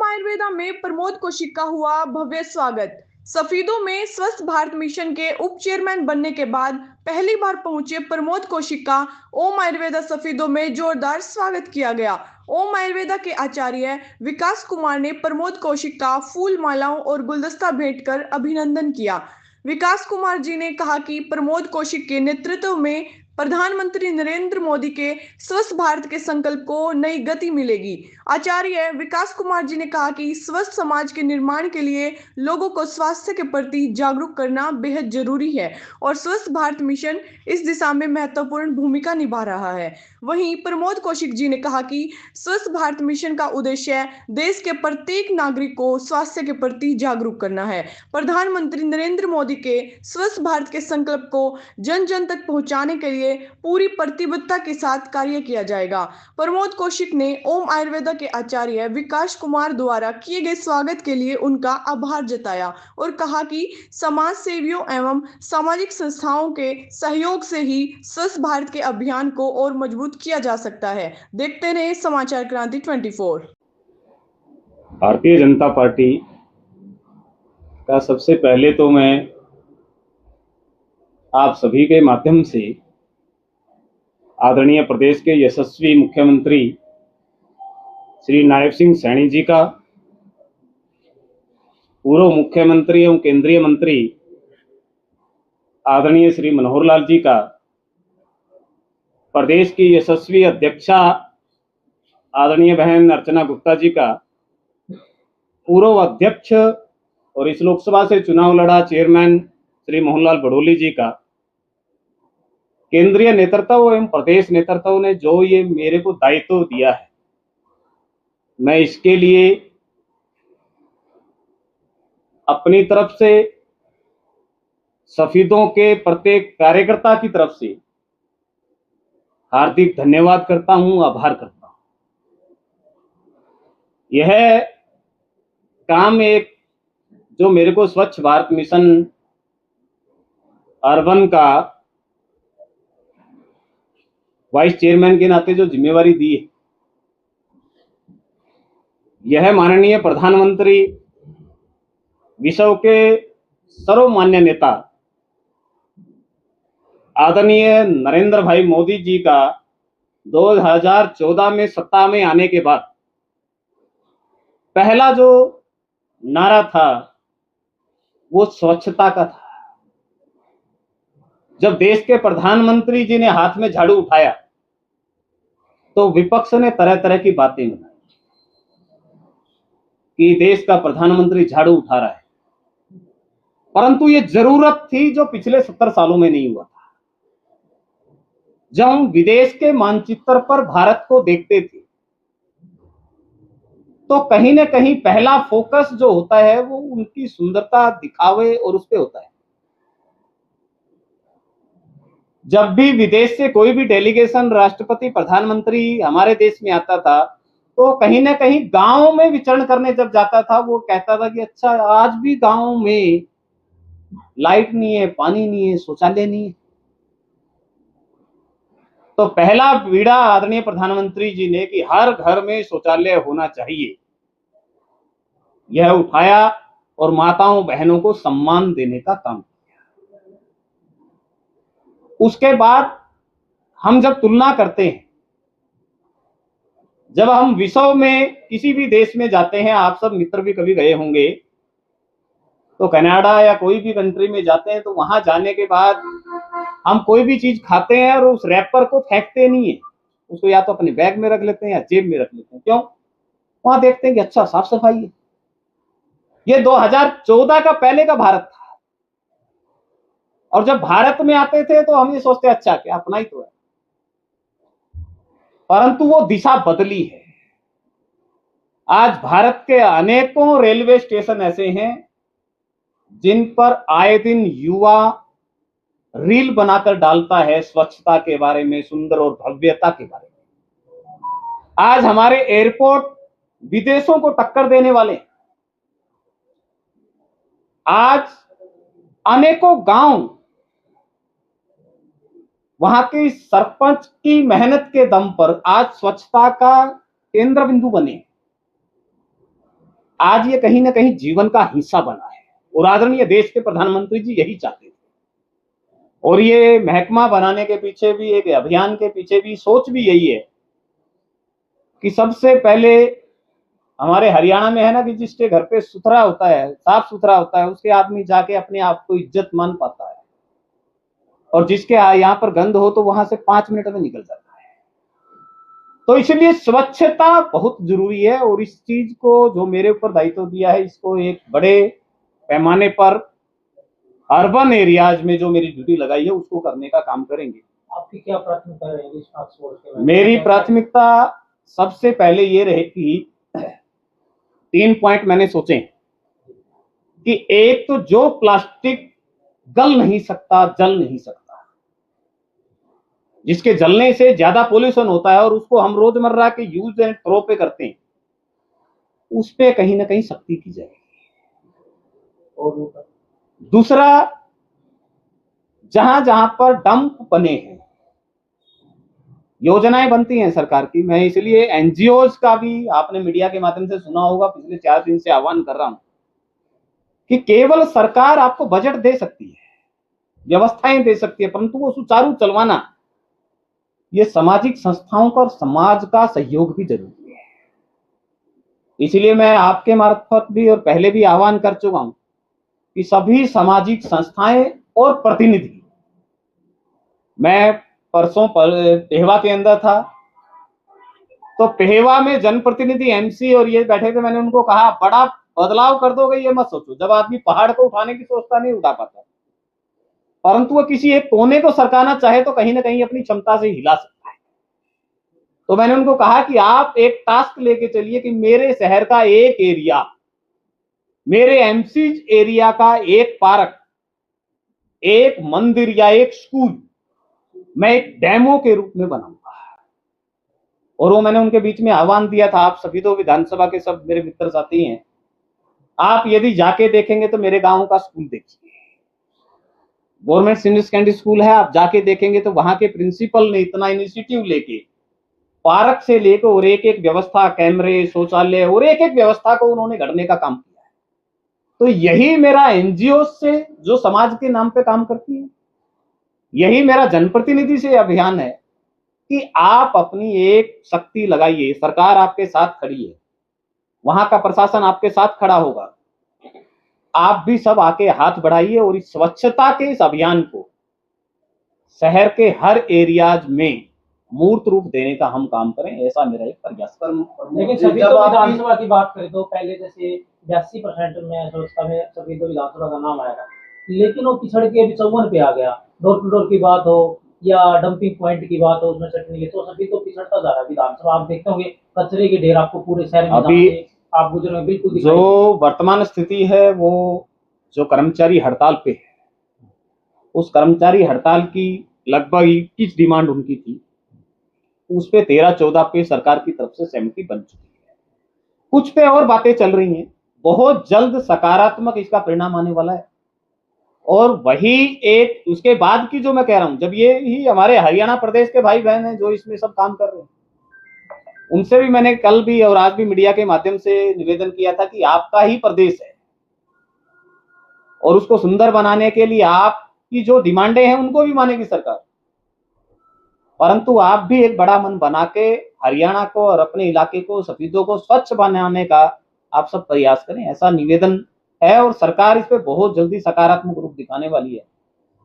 आयुर्वेदा में प्रमोद कौशिक का हुआ भव्य स्वागत। सफीदों में स्वस्थ भारत मिशन के उप चेयरमैन बनने के बाद पहली बार पहुंचे प्रमोद कौशिक का ओम आयुर्वेदा सफीदों में जोरदार स्वागत किया गया। ओम आयुर्वेदा के आचार्य विकास कुमार ने प्रमोद कौशिक का फूल मालाओं और गुलदस्ता भेंट कर अभिनंदन किया। विकास कुमार जी ने कहा कि प्रमोद कौशिक के नेतृत्व में प्रधानमंत्री नरेंद्र मोदी के स्वस्थ भारत के संकल्प को नई गति मिलेगी। आचार्य विकास कुमार जी ने कहा कि स्वस्थ समाज के निर्माण के लिए लोगों को स्वास्थ्य के प्रति जागरूक करना बेहद जरूरी है और स्वस्थ भारत मिशन इस दिशा में महत्वपूर्ण भूमिका निभा रहा है। वहीं प्रमोद कौशिक जी ने कहा कि स्वस्थ भारत मिशन का उद्देश्य देश के प्रत्येक नागरिक को स्वास्थ्य के प्रति जागरूक करना है। प्रधानमंत्री नरेंद्र मोदी के स्वस्थ भारत के संकल्प को जन जन तक पहुंचाने के लिए पूरी प्रतिबद्धता के साथ कार्य किया जाएगा। प्रमोद कौशिक ने ओम आयुर्वेदा के आचार्य विकास कुमार द्वारा किए गए स्वागत के लिए उनका आभार जताया और कहा कि समाज सेवियों एवं सामाजिक संस्थाओं के सहयोग से ही स्वस्थ भारत के अभियान को और मजबूत किया जा सकता है। देखते रहे समाचार क्रांति 24। भारतीय जनता पार्टी का सबसे पहले तो मैं आप सभी के माध्यम से आदरणीय प्रदेश के यशस्वी मुख्यमंत्री श्री नायब सिंह सैनी जी का, पूर्व मुख्यमंत्री एवं केंद्रीय मंत्री आदरणीय श्री मनोहर लाल जी का, प्रदेश की यशस्वी अध्यक्षा आदरणीय बहन अर्चना गुप्ता जी का, पूर्व अध्यक्ष और इस लोकसभा से चुनाव लड़ा चेयरमैन श्री मोहनलाल बड़ोली जी का, केंद्रीय नेतृत्व एवं प्रदेश नेतृत्व ने जो ये मेरे को दायित्व दिया है, मैं इसके लिए अपनी तरफ से सफीदों के प्रत्येक कार्यकर्ता की तरफ से हार्दिक धन्यवाद करता हूं, आभार करता हूं। यह काम एक जो मेरे को स्वच्छ भारत मिशन अर्बन का वाइस चेयरमैन के नाते जो जिम्मेवारी दी है, यह माननीय प्रधानमंत्री विश्व के सर्वमान्य नेता आदरणीय नरेंद्र भाई मोदी जी का 2014 में सत्ता में आने के बाद पहला जो नारा था वो स्वच्छता का था। जब देश के प्रधानमंत्री जी ने हाथ में झाड़ू उठाया तो विपक्ष ने तरह तरह की बातें बनाई कि देश का प्रधानमंत्री झाड़ू उठा रहा है, परंतु ये जरूरत थी जो पिछले 70 सालों में नहीं हुआ था। जब हम विदेश के मानचित्र पर भारत को देखते थे तो कहीं ना कहीं पहला फोकस जो होता है वो उनकी सुंदरता, दिखावे और उस पे होता है। जब भी विदेश से कोई भी डेलीगेशन, राष्ट्रपति, प्रधानमंत्री हमारे देश में आता था तो कहीं ना कहीं गांव में विचरण करने जब जाता था वो कहता था कि अच्छा, आज भी गांव में लाइट नहीं है, पानी नहीं है, शौचालय नहीं है। तो पहला बीड़ा आदरणीय प्रधानमंत्री जी ने कि हर घर में शौचालय होना चाहिए, यह उठाया और माताओं बहनों को सम्मान देने का काम किया। उसके बाद हम जब तुलना करते हैं, जब हम विश्व में किसी भी देश में जाते हैं, आप सब मित्र भी कभी गए होंगे, तो कनाडा या कोई भी कंट्री में जाते हैं तो वहां जाने के बाद हम कोई भी चीज खाते हैं और उस रैपर को फेंकते नहीं है, उसको या तो अपने बैग में रख लेते हैं या जेब में रख लेते हैं। क्यों? वहां देखते हैं कि अच्छा साफ सफाई है। ये 2014 का पहले का भारत था, और जब भारत में आते थे तो हम ये सोचते अच्छा क्या अपना ही तो है, परंतु वो दिशा बदली है। आज भारत के अनेकों रेलवे स्टेशन ऐसे हैं जिन पर आए दिन युवा रील बनाकर डालता है स्वच्छता के बारे में, सुंदर और भव्यता के बारे में। आज हमारे एयरपोर्ट विदेशों को टक्कर देने वाले। आज अनेकों गांव वहां के सरपंच की मेहनत के दम पर आज स्वच्छता का केंद्र बिंदु बने। आज ये कहीं ना कहीं जीवन का हिस्सा बना है और आदरणीय देश के प्रधानमंत्री जी यही चाहते थे। और ये महकमा बनाने के पीछे भी, एक अभियान के पीछे भी सोच भी यही है कि सबसे पहले हमारे हरियाणा में है ना कि जिसके घर पे सुथरा होता है, साफ सुथरा होता है, उसके आदमी जाके अपने आप को इज्जत मान पाता है, और जिसके यहाँ पर गंद हो तो वहां से 5 मिनट में निकल जाता है। तो इसलिए स्वच्छता बहुत जरूरी है और इस चीज को जो मेरे ऊपर दायित्व दिया है, इसको एक बड़े पैमाने पर अर्बन एरियाज में जो मेरी ड्यूटी लगाई है उसको करने का काम करेंगे। आपकी क्या प्राथमिकता रहेगी इस टास्क फोर्स के बारे में? मेरी प्राथमिकता सबसे पहले ये रहेगी, 3 पॉइंट मैंने सोचे कि एक तो जो प्लास्टिक गल नहीं सकता, जल नहीं सकता, जिसके जलने से ज्यादा पोल्यूशन होता है और उसको हम रोजमर्रा के यूज एंड थ्रो पे करते हैं, उस पे कहीं ना कहीं सख्ती की जाएगी। और दूसरा, जहां जहां पर डंप बने हैं, योजनाएं बनती हैं सरकार की, मैं इसलिए एनजीओज का भी आपने मीडिया के माध्यम से सुना होगा, पिछले 4 दिन से आह्वान कर रहा हूं कि केवल सरकार आपको बजट दे सकती है, व्यवस्थाएं दे सकती है, परंतु वो सुचारू चलवाना ये सामाजिक संस्थाओं का और समाज का सहयोग भी जरूरी है। इसलिए मैं आपके मार्फत भी और पहले भी आह्वान कर चुका हूं कि सभी सामाजिक संस्थाएं और प्रतिनिधि, मैं परसों पेहवा के अंदर था, तो पेहवा में जनप्रतिनिधि एमसी और ये बैठे थे, मैंने उनको कहा बड़ा बदलाव कर दोगे ये मत सोचो, जब आदमी पहाड़ को उठाने की सोचता नहीं उठा पाता, परंतु वो किसी एक कोने को सरकाना चाहे तो कहीं ना कहीं अपनी क्षमता से हिला सकता है। तो मैंने उनको कहा कि आप एक टास्क लेके चलिए कि मेरे शहर का एक एरिया, मेरे एमसी एरिया का एक पार्क, एक मंदिर या एक स्कूल मैं एक डेमो के रूप में बनाऊंगा। और वो मैंने उनके बीच में आह्वान दिया था, आप सभी तो विधानसभा के सब मेरे मित्र साथी हैं, आप यदि जाके देखेंगे तो मेरे गांव का स्कूल देखिए, गवर्नमेंट सीनियर सेकेंडरी स्कूल है, आप जाके देखेंगे तो वहां के प्रिंसिपल ने इतना इनिशिएटिव लेके पार्क से लेकर और एक एक व्यवस्था, कैमरे, शौचालय और एक एक व्यवस्था को उन्होंने गढ़ने का काम किया है। तो यही मेरा एनजीओ से जो समाज के नाम पे काम करती है, यही मेरा जनप्रतिनिधि से अभियान है कि आप अपनी एक शक्ति लगाइए, सरकार आपके साथ खड़ी है, वहां का प्रशासन आपके साथ खड़ा होगा, आप भी सब आके हाथ बढ़ाइए और इस स्वच्छता के इस अभियान को शहर के हर एरियाज में मूर्त रूप देने का हम काम करें, ऐसा मेरा एक प्रयास है। लेकिन सभी तो विधानसभा की बात करें तो पहले जैसे 82% में स्वच्छता में सभी तो विधानसभा का नाम आएगा, लेकिन वो पिछड़ के अभी 54 पे आ गया। डोर टू डोर की बात हो या डंपिंग पॉइंट की बात हो, उसमें चटनी तो सभी तो पिछड़ता जा रहा है। विधानसभा आप देखते होंगे कचरे के ढेर आपको पूरे शहर में अभी आप गुजरे बिल्कुल जो वर्तमान स्थिति है, वो जो कर्मचारी हड़ताल पे है, उस कर्मचारी हड़ताल की लगभग 21 डिमांड उनकी थी, उस पे 13-14 पे सरकार की तरफ से सहमति बन चुकी है, कुछ पे और बातें चल रही हैं, बहुत जल्द सकारात्मक इसका परिणाम आने वाला है। और वही एक उसके बाद की जो मैं कह रहा हूं, जब ये ही हमारे हरियाणा प्रदेश के भाई बहन हैं जो इसमें सब काम कर रहे हैं, उनसे भी मैंने कल भी और आज भी मीडिया के माध्यम से निवेदन किया था कि आपका ही प्रदेश है और उसको सुंदर बनाने के लिए आपकी जो डिमांडें हैं उनको भी मानेगी सरकार, परंतु आप भी एक बड़ा मन बना के हरियाणा को और अपने इलाके को, सफीदों को स्वच्छ बनाने का आप सब प्रयास करें, ऐसा निवेदन है। और सरकार इस पे बहुत जल्दी सकारात्मक रूप दिखाने वाली है।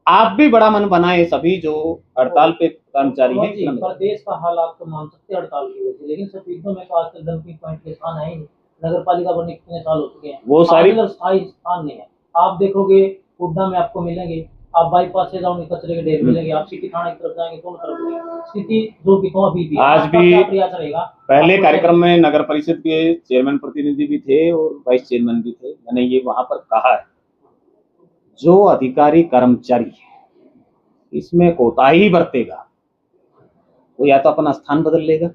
आप भी बड़ा मन बनाए, सभी जो हड़ताल पे कर्मचारी हैं। प्रदेश का हालात तो मान सकते हड़ताल की वजह से, लेकिन सफीदों में तो आजकल डंपिंग पॉइंट के स्थान है ही नहीं। नगर पालिका बनने कितने साल हो चुके हैं, वो सारी स्थायी स्थान नहीं है। आप देखोगे हुड्डा में आपको मिलेंगे, आप बाईपास से जाओगे कचरे के ढेर मिलेंगे, आप सिटी थाना की तरफ जाएंगे दोनों तरफ मिलेंगे। स्थिति जो भी तो अभी भी आज भी प्रयास रहेगा। पहले कार्यक्रम में नगर परिषद के चेयरमैन प्रतिनिधि भी थे और वाइस चेयरमैन भी थे, मैंने ये वहां पर कहा है, जो अधिकारी कर्मचारी इसमें कोताही बरतेगा वो या तो अपना स्थान बदल लेगा,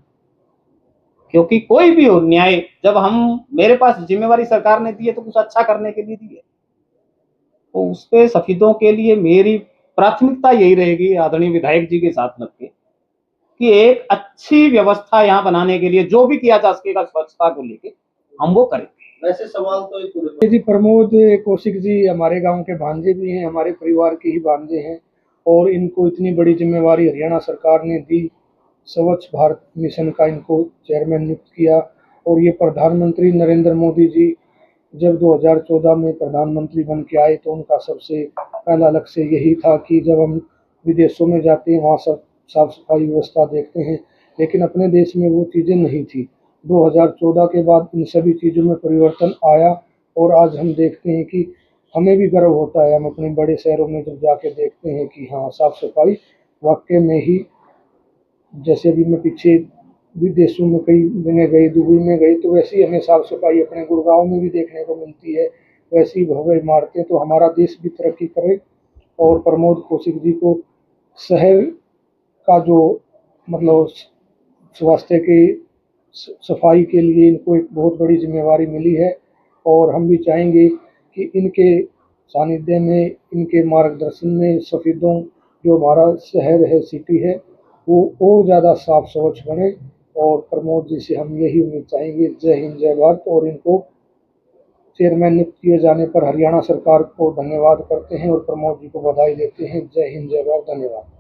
क्योंकि कोई भी हो न्याय, जब हम मेरे पास जिम्मेवारी सरकार ने दी है तो कुछ अच्छा करने के लिए दी है, तो उस पे सफीदों के लिए मेरी प्राथमिकता यही रहेगी, आदरणीय विधायक जी के साथ लग के, कि एक अच्छी व्यवस्था यहाँ बनाने के लिए जो भी किया जा सकेगा स्वच्छता को लेके हम वो करेंगे। वैसे सवाल तो एक पूरे जी प्रमोद कौशिक जी हमारे गांव के भांजे भी हैं, हमारे परिवार के ही भांजे हैं और इनको इतनी बड़ी जिम्मेवारी हरियाणा सरकार ने दी। स्वच्छ भारत मिशन का इनको चेयरमैन नियुक्त किया और ये प्रधानमंत्री नरेंद्र मोदी जी जब 2014 में प्रधानमंत्री बन के आए तो उनका सबसे पहला लक्ष्य यही था कि जब हम विदेशों में जाते हैं वहाँ सब साफ सफाई व्यवस्था देखते हैं, लेकिन अपने देश में वो चीज़ें नहीं थी। 2014 के बाद इन सभी चीज़ों में परिवर्तन आया और आज हम देखते हैं कि हमें भी गर्व होता है, हम अपने बड़े शहरों में जब जाके देखते हैं कि हाँ साफ सफाई वाकई में ही, जैसे अभी मैं पीछे विदेशों में कई जगह गई, दुबई में गई, तो वैसी हमें साफ सफाई अपने गुड़गांव में भी देखने को मिलती है। वैसी भव्य इमारतें, तो हमारा देश भी तरक्की करे। और प्रमोद कौशिक जी को शहर का जो मतलब स्वास्थ्य की सफाई के लिए इनको एक बहुत बड़ी जिम्मेवारी मिली है और हम भी चाहेंगे कि इनके सानिध्य में, इनके मार्गदर्शन में सफेदों जो हमारा शहर है, सिटी है, वो और ज़्यादा साफ स्वच्छ बने। और प्रमोद जी से हम यही उम्मीद चाहेंगे। जय हिंद, जय भारत। और इनको चेयरमैन नियुक्त किए जाने पर हरियाणा सरकार को धन्यवाद करते हैं और प्रमोद जी को बधाई देते हैं। जय हिंद, जय भारत, धन्यवाद।